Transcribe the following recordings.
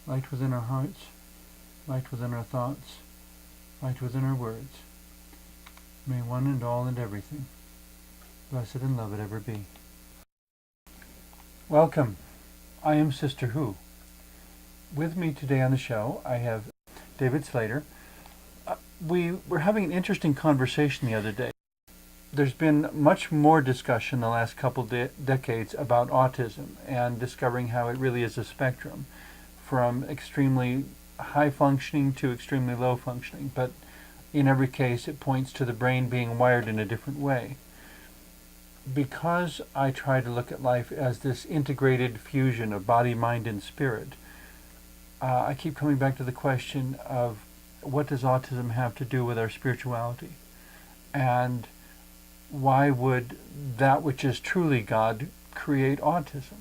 light within our hearts, light within our thoughts, light within our words. May one and all and everything, blessed and loved ever be. Welcome. I am Sister Who. With me today on the show, I have David Slater. We were having an interesting conversation the other day. There's been much more discussion the last couple decades about autism and discovering how it really is a spectrum from extremely high functioning to extremely low functioning, but in every case it points to the brain being wired in a different way. Because I try to look at life as this integrated fusion of body, mind, and spirit, I keep coming back to the question of what does autism have to do with our spirituality? And why would that which is truly God create autism?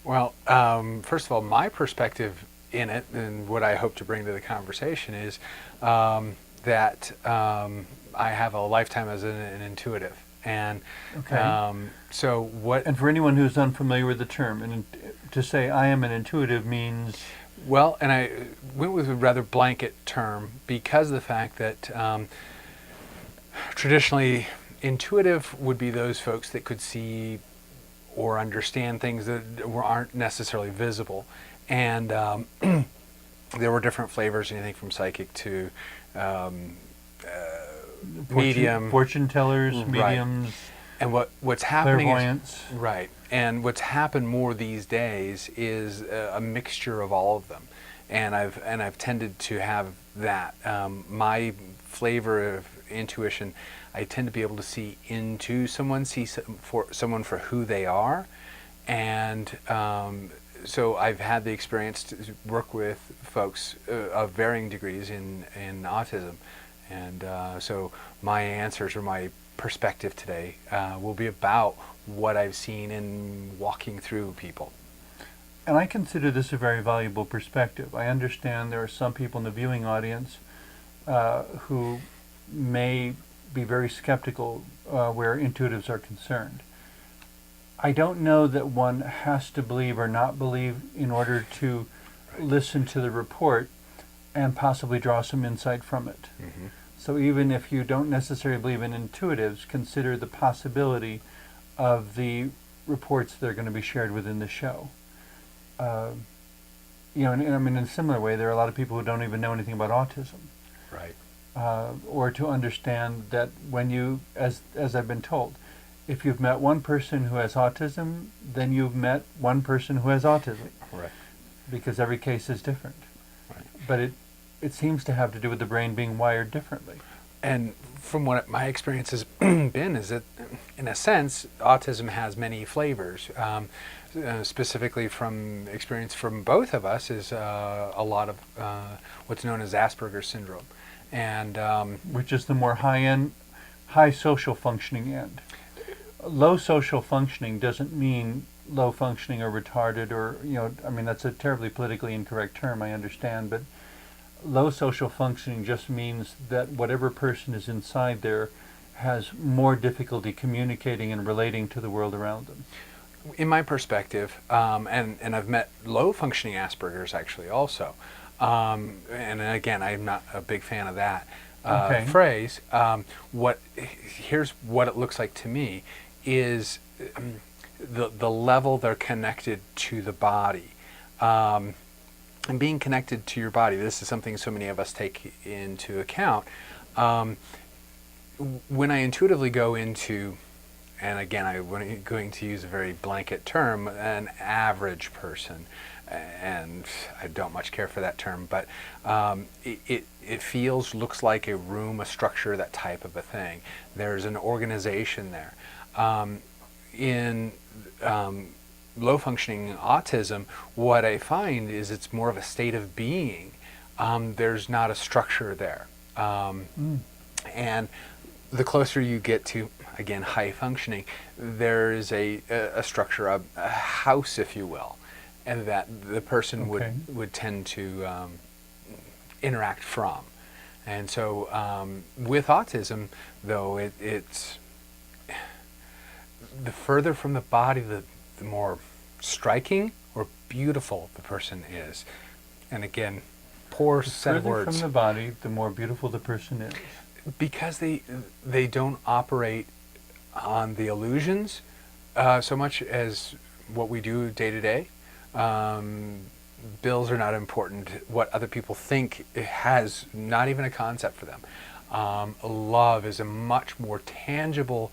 Well, first of all, my perspective in it, and what I hope to bring to the conversation is that I have a lifetime as an intuitive. And okay. So what... And for anyone who's unfamiliar with the term, and to say I am an intuitive means... Well, and I went with a rather blanket term because of the fact that traditionally intuitive would be those folks that could see or understand things that aren't necessarily visible. And there were different flavors, anything from psychic to medium. Fortune tellers, mediums. Right. And what's happening clairvoyance. Right. And what's happened more these days is a mixture of all of them. And I've tended to have that. My flavor of intuition, I tend to be able to see into someone, someone for who they are. And so I've had the experience to work with folks of varying degrees in autism. And so my answers or my perspective today will be about what I've seen in walking through people. And I consider this a very valuable perspective. I understand there are some people in the viewing audience who may be very skeptical where intuitives are concerned. I don't know that one has to believe or not believe in order to listen to the report and possibly draw some insight from it. Mm-hmm. So even if you don't necessarily believe in intuitives, consider the possibility of the reports that are going to be shared within the show. And I mean, in a similar way, there are a lot of people who don't even know anything about autism. Right. Or to understand that when you, as I've been told, if you've met one person who has autism, then you've met one person who has autism. Right. Because every case is different. Right. But it seems to have to do with the brain being wired differently. And from what my experience has been is that, in a sense, autism has many flavors. Specifically from experience from both of us is a lot of what's known as Asperger's syndrome. And which is the more high social functioning end. Low social functioning doesn't mean low functioning or retarded or, I mean, that's a terribly politically incorrect term, I understand, but low social functioning just means that whatever person is inside there has more difficulty communicating and relating to the world around them. In my perspective, and I've met low functioning Asperger's actually also, and again, I'm not a big fan of that phrase. Here's what it looks like to me is the level they're connected to the body. And being connected to your body, this is something so many of us take into account. When I intuitively go into, and again, I'm going to use a very blanket term, an average person, and I don't much care for that term, but it looks like a room, a structure, that type of a thing. There's an organization there. In low functioning autism, what I find is it's more of a state of being. There's not a structure there. And the closer you get to, again, high functioning, there is a structure, a house, if you will, and that the person would tend to interact from. And so with autism, though, it's the further from the body, the more striking or beautiful the person is. And again, poor set of Further words. from the body, the more beautiful the person is. Because they don't operate on the illusions so much as what we do day to day. Bills are not important. What other people think has not even a concept for them. Love is a much more tangible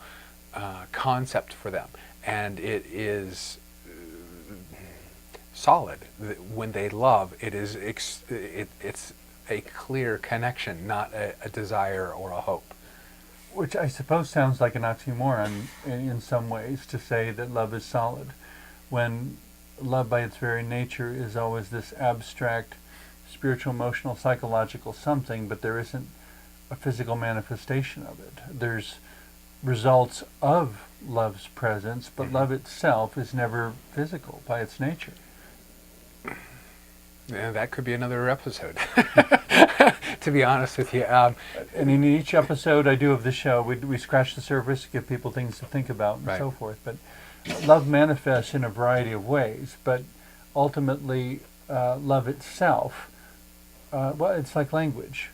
concept for them, and it is solid. When they love, it's a clear connection, not a desire or a hope. Which I suppose sounds like an oxymoron in some ways, to say that love is solid, when love by its very nature is always this abstract, spiritual, emotional, psychological something, but there isn't a physical manifestation of it. There's results of love's presence, but love itself is never physical by its nature. Yeah, that could be another episode, to be honest with you. And in each episode I do of this show, we scratch the surface, give people things to think about and Right. so forth. But love manifests in a variety of ways, but ultimately love itself, well, it's like language.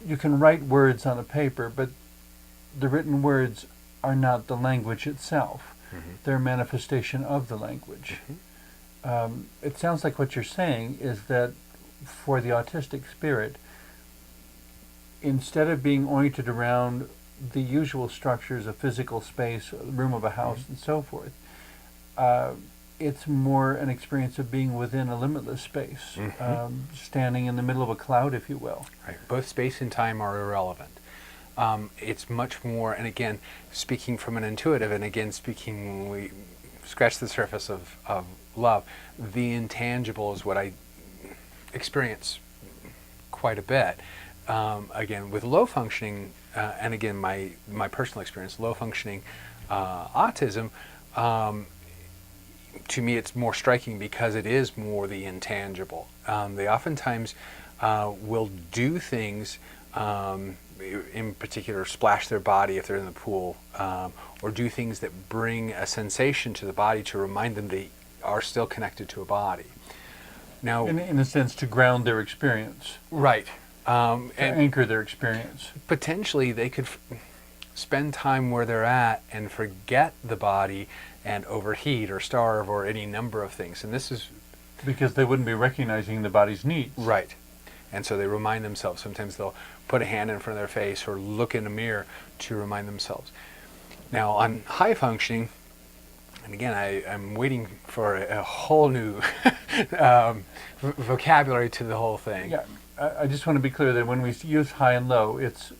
You can write words on a paper, but the written words are not the language itself. They're a manifestation of the language. It sounds like what you're saying is that for the autistic spirit, instead of being oriented around the usual structures of physical space, room of a house, and so forth, it's more an experience of being within a limitless space, standing in the middle of a cloud, if you will. Right. Both space and time are irrelevant. It's much more, and again, speaking from an intuitive, and again, speaking when we scratch the surface of love, the intangible is what I experience quite a bit. Again, with low functioning, and again, my personal experience, low functioning autism, to me it's more striking because it is more the intangible. They oftentimes will do things, in particular splash their body if they're in the pool, or do things that bring a sensation to the body to remind them they are still connected to a body. Now, In a sense, to ground their experience, right. to And anchor their experience. potentially they could spend time where they're at and forget the body and overheat or starve or any number of things. And this is Because they wouldn't be recognizing the body's needs. right. And so they remind themselves. Sometimes they'll put a hand in front of their face or look in a mirror to remind themselves. Now, on high functioning, and again, I'm waiting for a whole new vocabulary to the whole thing. Yeah, I just want to be clear that when we use high and low, it's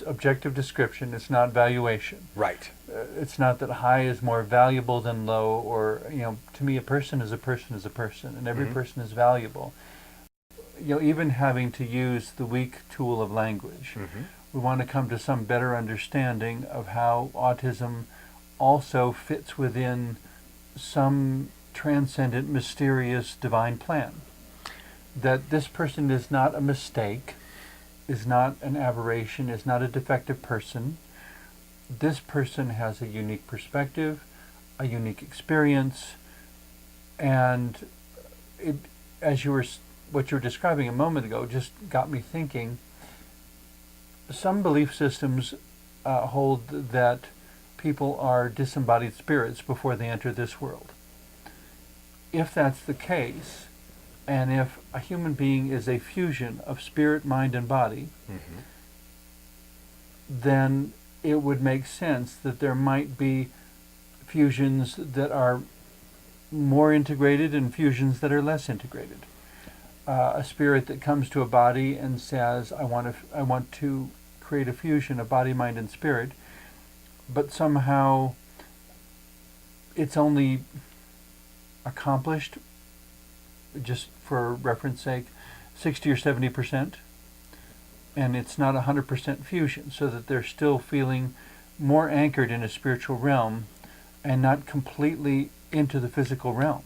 objective description. It's not valuation. Right. It's not that high is more valuable than low, or to me, a person is a person is a person, and every person is valuable. Even having to use the weak tool of language, we want to come to some better understanding of how autism also fits within some transcendent, mysterious, divine plan. That this person is not a mistake, is not an aberration, is not a defective person. This person has a unique perspective, a unique experience, and what you were describing a moment ago just got me thinking. Some belief systems hold that people are disembodied spirits before they enter this world. If that's the case, and if a human being is a fusion of spirit, mind, and body, then it would make sense that there might be fusions that are more integrated and fusions that are less integrated. A spirit that comes to a body and says, I want to create a fusion of body, mind, and spirit, but somehow it's only accomplished, just for reference sake, 60 or 70%, and it's not 100% fusion, so that they're still feeling more anchored in a spiritual realm and not completely into the physical realm.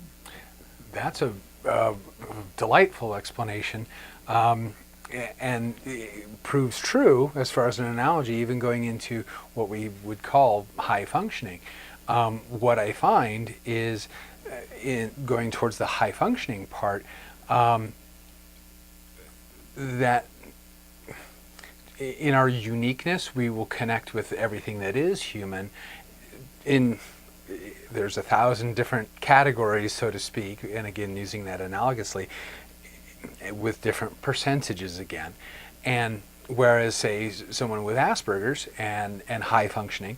That's a delightful explanation, and it proves true as far as an analogy, even going into what we would call high functioning. What I find is, in going towards the high functioning part, that in our uniqueness, we will connect with everything that is human. There's 1,000 different categories, so to speak, and again, using that analogously, with different percentages again. And whereas, say, someone with Asperger's and high functioning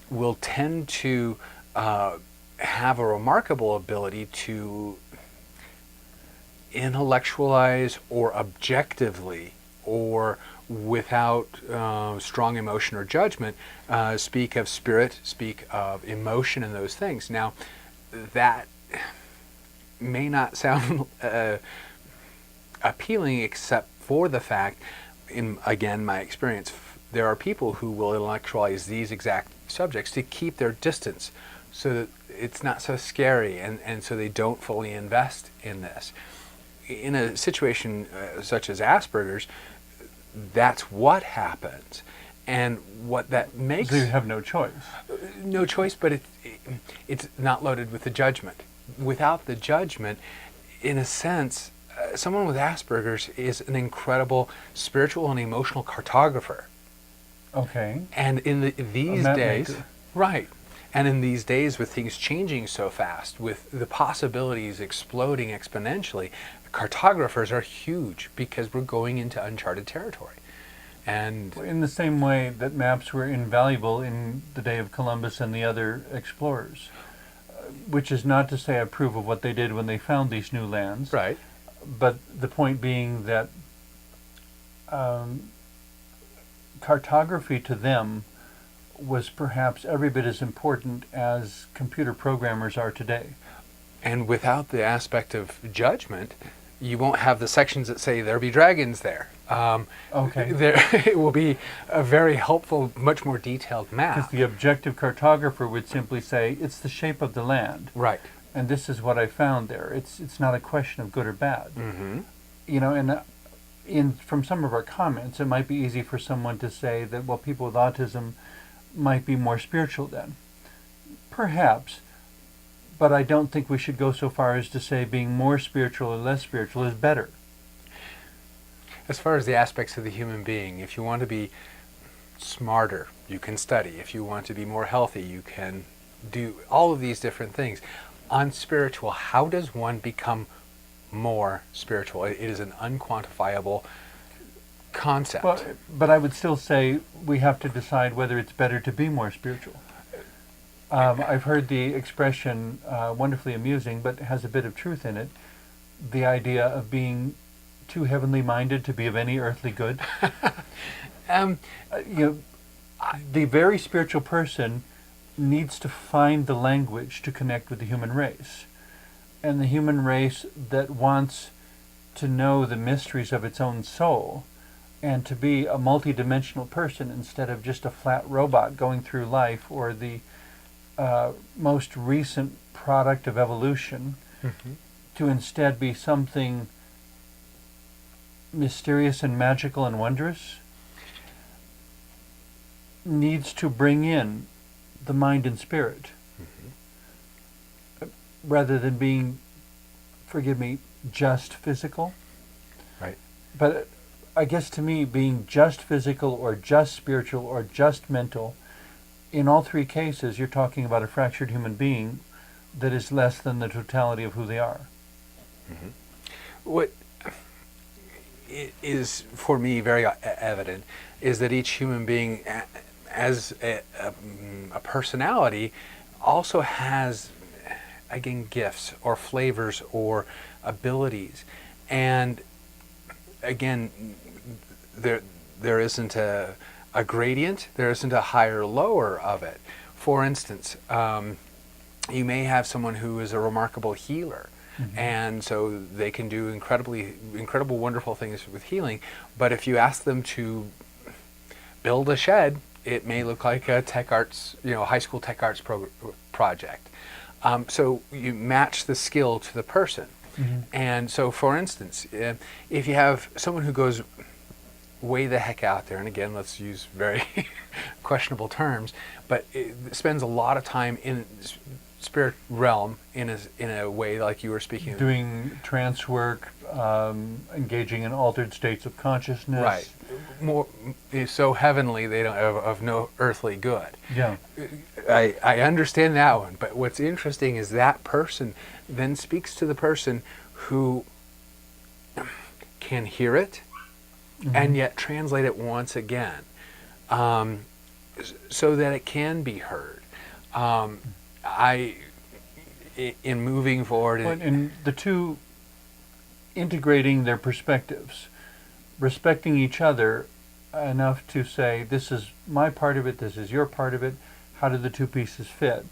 will tend to have a remarkable ability to intellectualize or objectively or without strong emotion or judgment speak of spirit, speak of emotion and those things. Now, that may not sound appealing except for the fact, in again my experience, there are people who will intellectualize these exact subjects to keep their distance so that it's not so scary, and so they don't fully invest in this. In a situation such as Asperger's, that's what happens. And what that makes... So you have no choice. No choice, but it's not loaded with the judgment. Without the judgment, in a sense, someone with Asperger's is an incredible spiritual and emotional cartographer. Okay. And in these days... maker. Right. And in these days, with things changing so fast, with the possibilities exploding exponentially, cartographers are huge because we're going into uncharted territory. And In the same way that maps were invaluable in the day of Columbus and the other explorers, which is not to say I approve of what they did when they found these new lands. right, But the point being that cartography to them was perhaps every bit as important as computer programmers are today. and without the aspect of judgment, you won't have the sections that say there be dragons there. Okay. It will be a very helpful, much more detailed Because map. the objective cartographer would simply say, it's the shape of the land, Right. and this is what I found there. It's not a question of good or bad. Mm-hmm. You know, and from some of our comments, it might be easy for someone to say that, well, people with autism might be more spiritual then. Perhaps, but I don't think we should go so far as to say being more spiritual or less spiritual is better. As far as the aspects of the human being, if you want to be smarter, you can study. If you want to be more healthy, you can do all of these different things. On spiritual, how does one become more spiritual? It is an unquantifiable concept. Well, but I would still say we have to decide whether it's better to be more spiritual. I've heard the expression, wonderfully amusing, but has a bit of truth in it, the idea of being too heavenly minded to be of any earthly good. You know, the very spiritual person needs to find the language to connect with the human race. And the human race that wants to know the mysteries of its own soul and to be a multidimensional person instead of just a flat robot going through life, or the most recent product of evolution, Mm-hmm. to instead be something mysterious and magical and wondrous, needs to bring in the mind and spirit, rather than being, forgive me, just physical. Right. But I guess to me, being just physical or just spiritual or just mental, in all three cases, you're talking about a fractured human being that is less than the totality of who they are. Mm-hmm. What is for me very evident is that each human being, as a personality, also has, again, gifts or flavors or abilities. And again, there isn't a gradient, there isn't a higher or lower of it. For instance, you may have someone who is a remarkable healer, mm-hmm. and so they can do incredible, wonderful things with healing, but if you ask them to build a shed, it may look like a tech arts, high school tech arts project. So you match the skill to the person. Mm-hmm. And so, for instance, if you have someone who goes way the heck out there, and again, let's use very questionable terms, but it spends a lot of time in spirit realm in a way like you were speaking of. Doing trance work, engaging in altered states of consciousness. Right. More so heavenly, they don't of no earthly good. Yeah. I understand that one, but what's interesting is that person then speaks to the person who can hear it and yet translate it once again, so that it can be heard. In moving forward, And the two integrating their perspectives, respecting each other enough to say, this is my part of it, this is your part of it, how do the two pieces fit?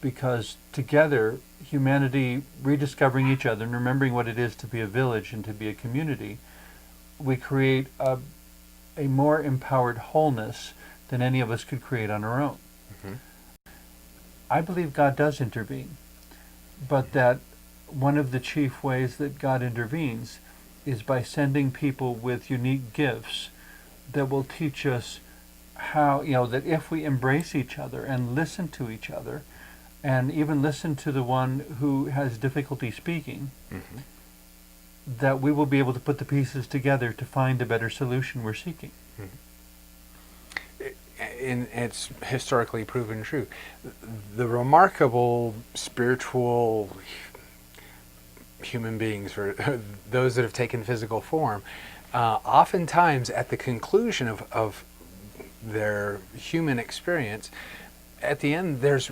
Because together, humanity rediscovering each other and remembering what it is to be a village and to be a community, we create a more empowered wholeness than any of us could create on our own. Mhm. I believe God does intervene, but that one of the chief ways that God intervenes is by sending people with unique gifts that will teach us how, that if we embrace each other and listen to each other, and even listen to the one who has difficulty speaking, Mhm. that we will be able to put the pieces together to find the better solution we're seeking. And it's historically proven true. The remarkable spiritual human beings, or those that have taken physical form, oftentimes at the conclusion of their human experience, at the end there's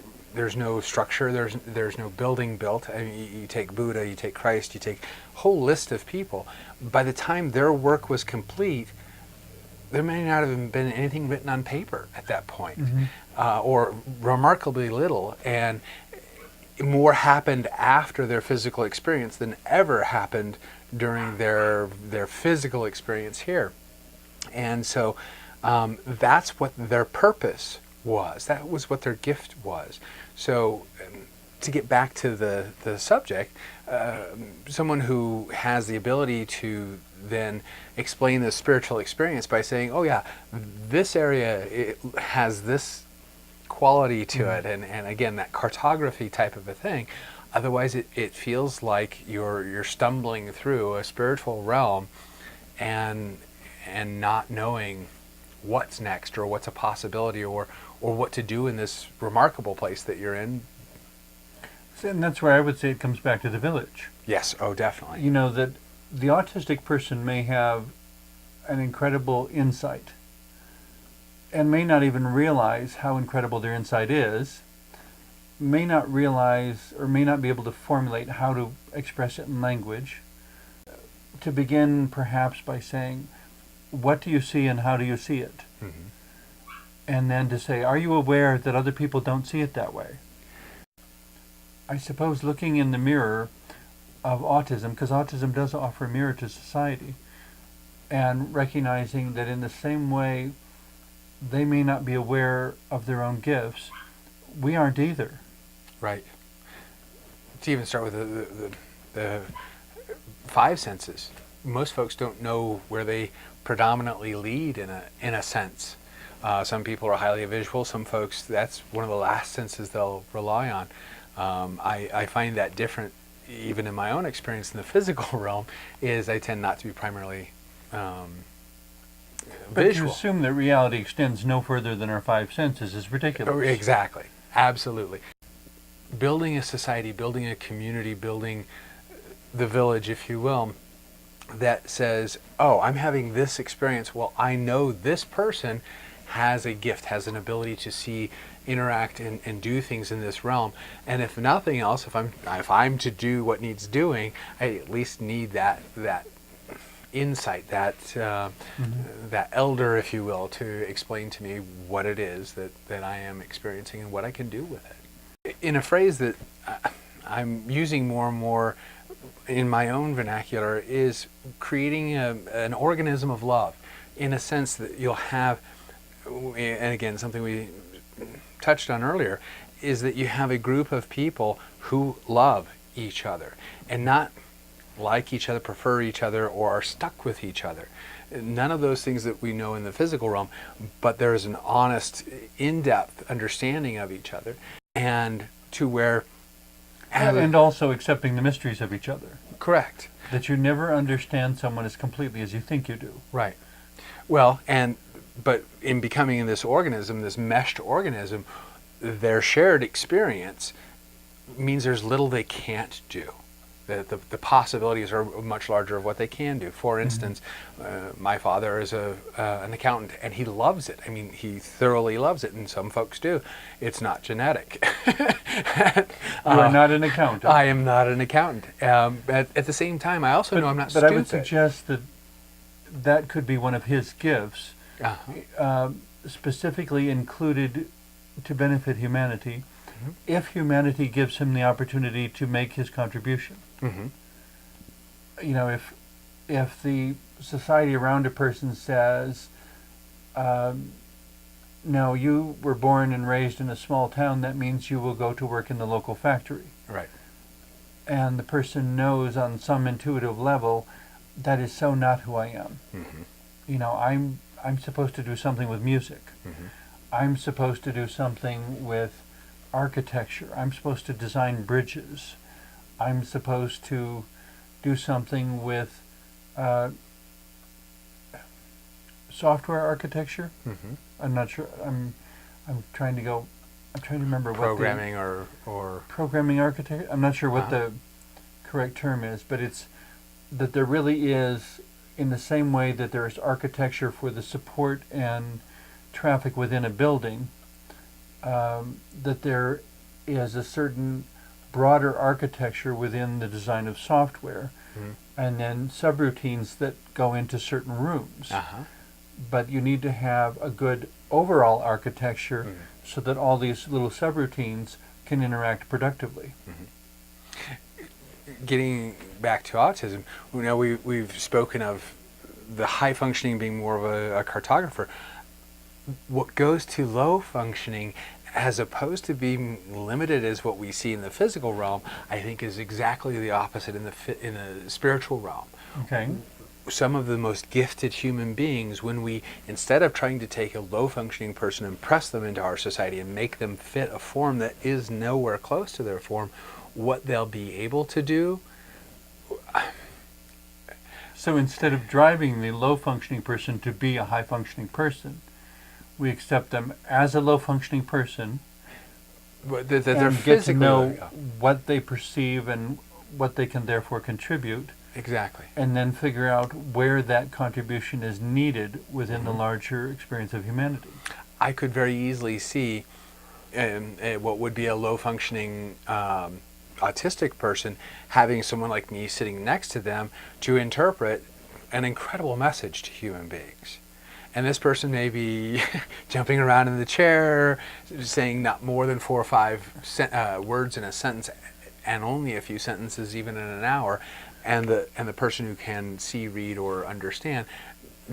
no structure, there's no building built. I mean, you take Buddha, you take Christ, you take a whole list of people. By the time their work was complete, there may not have been anything written on paper at that point, or remarkably little, and more happened after their physical experience than ever happened during their physical experience here. And so that's what their purpose was. That was what their gift was. So to get back to the subject, someone who has the ability to then explain the spiritual experience by saying, oh yeah, this area, it has this quality to it, and again, that cartography type of a thing. Otherwise it feels like you're stumbling through a spiritual realm and not knowing what's next, or what's a possibility, or what to do in this remarkable place that you're in. And that's where I would say it comes back to the village. Yes, oh definitely. That the autistic person may have an incredible insight and may not even realize how incredible their insight is, may not realize or may not be able to formulate how to express it in language. To begin perhaps by saying, what do you see and how do you see it? And then to say, are you aware that other people don't see it that way? I suppose looking in the mirror of autism, because autism does offer a mirror to society, and recognizing that in the same way they may not be aware of their own gifts, we aren't either. Right. To even start with the five senses, most folks don't know where they predominantly lead in a sense. Some people are highly visual. Some folks, that's one of the last senses they'll rely on. I find that different even in my own experience in the physical realm, is I tend not to be primarily But visual. to assume that reality extends no further than our five senses is ridiculous. Oh, exactly. Absolutely. Building a society, building a community, building the village, if you will, that says, oh, I'm having this experience. Well, I know this person has a gift, has an ability to see, interact, and do things in this realm. And if nothing else, if I'm to do what needs doing, I at least need that insight, that that elder, if you will, to explain to me what it is that I am experiencing and what I can do with it. In a phrase that I'm using more and more in my own vernacular, is creating an organism of love, in a sense that you'll have, and again, something we touched on earlier, is that you have a group of people who love each other and not like each other, prefer each other, or are stuck with each other. None of those things that we know in the physical realm, but there is an honest, in-depth understanding of each other, and to where And also accepting the mysteries of each other. Correct. That you never understand someone as completely as you think you do. Right. Well, but in becoming this organism, this meshed organism, their shared experience means there's little they can't do. The possibilities are much larger of what they can do. For instance, my father is an accountant, and he loves it. I mean, he thoroughly loves it, and some folks do. It's not genetic. You are not an accountant. I am not an accountant. At the same time, I also know I'm not stupid. But I would suggest that that could be one of his gifts, specifically included to benefit humanity, if humanity gives him the opportunity to make his contribution. You know, if the society around a person says, no, you were born and raised in a small town, that means you will go to work in the local factory. Right. And the person knows on some intuitive level, that is so not who I am. You know, I'm supposed to do something with music. I'm supposed to do something with architecture. I'm supposed to design bridges. I'm supposed to do something with software architecture. I'm not sure. I'm trying to remember programming or programming architecture. I'm not sure what the correct term is, but it's that there really is, in the same way that there is architecture for the support and traffic within a building, that there is a certain broader architecture within the design of software, and then subroutines that go into certain rooms. But you need to have a good overall architecture so that all these little subroutines can interact productively. Getting back to autism, you know, we've spoken of the high functioning being more of a cartographer. What goes to low functioning, as opposed to being limited as what we see in the physical realm, I think is exactly the opposite in the spiritual realm. Okay. Some of the most gifted human beings, when we, instead of trying to take a low functioning person and press them into our society and make them fit a form that is nowhere close to their form, what they'll be able to do. So instead of driving the low functioning person to be a high functioning person, we accept them as a low functioning person But and get to know what they perceive and what they can therefore contribute. Exactly. And then figure out where that contribution is needed within the larger experience of humanity. I could very easily see what would be a low-functioning autistic person having someone like me sitting next to them to interpret an incredible message to human beings. And this person may be jumping around in the chair, saying not more than 4 or 5 words in a sentence, and only a few sentences even in an hour. And the person who can see, read, or understand,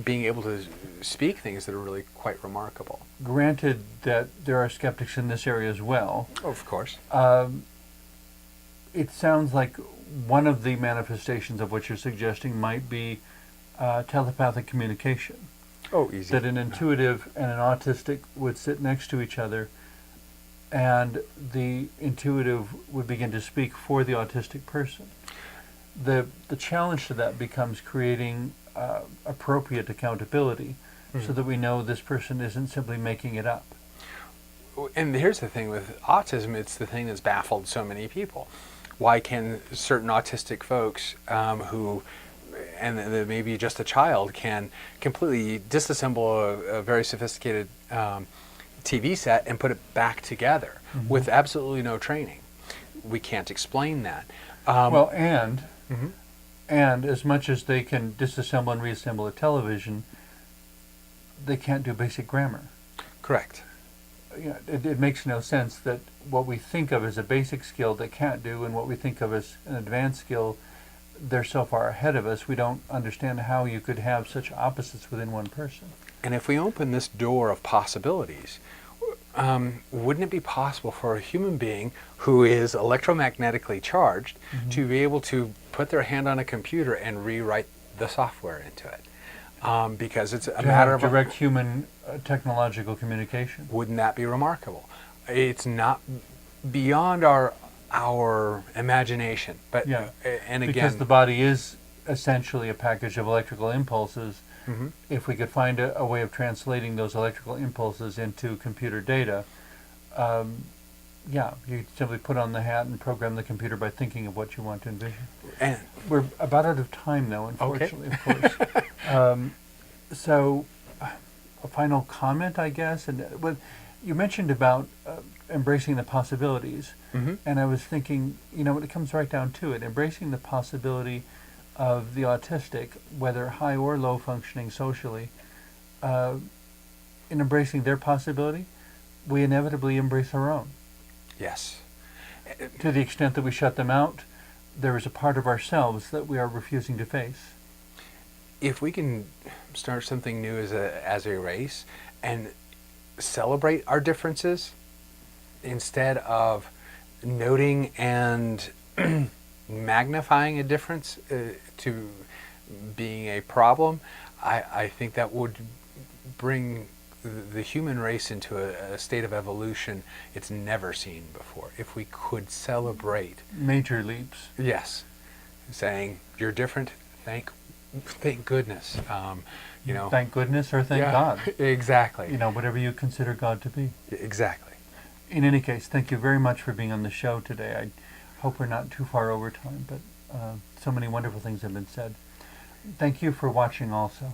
being able to speak things that are really quite remarkable. Granted that there are skeptics in this area as well. Oh, of course. It sounds like one of the manifestations of what you're suggesting might be telepathic communication. Oh, easy. That an intuitive and an autistic would sit next to each other, and the intuitive would begin to speak for the autistic person. The challenge to that becomes creating appropriate accountability, so that we know this person isn't simply making it up. And here's the thing with autism, it's the thing that's baffled so many people. Why can certain autistic folks who, and maybe just a child, can completely disassemble a very sophisticated TV set and put it back together with absolutely no training? We can't explain that. Well, and as much as they can disassemble and reassemble a television, they can't do basic grammar. Correct. You know, it makes no sense that what we think of as a basic skill they can't do, and what we think of as an advanced skill, they're so far ahead of us, we don't understand how you could have such opposites within one person. And if we open this door of possibilities, wouldn't it be possible for a human being who is electromagnetically charged to be able to put their hand on a computer and rewrite the software into it? Because it's a matter of direct human technological communication. Wouldn't that be remarkable? It's not beyond our our imagination. But Yeah. and Because again, the body is essentially a package of electrical impulses. Mhm. If we could find a way of translating those electrical impulses into computer data, yeah, you simply put on the hat and program the computer by thinking of what you want to envision. and We're about out of time now, unfortunately, of course. So, a final comment, I guess, and you mentioned about embracing the possibilities, Mhm. and I was thinking, when it comes right down to it, embracing the possibility of the autistic, whether high or low functioning socially, in embracing their possibility, we inevitably embrace our own. yes, To the extent that we shut them out, there is a part of ourselves that we are refusing to face. if we can start something new as a race and celebrate our differences instead of noting and magnifying a difference to being a problem, I think that would bring the human race into a state of evolution it's never seen before. If we could celebrate, Major leaps. yes, saying you're different, thank goodness, Thank goodness or thank yeah, God. exactly, Whatever you consider God to be. exactly. In any case, thank you very much for being on the show today. I hope we're not too far over time, but so many wonderful things have been said. Thank you for watching also.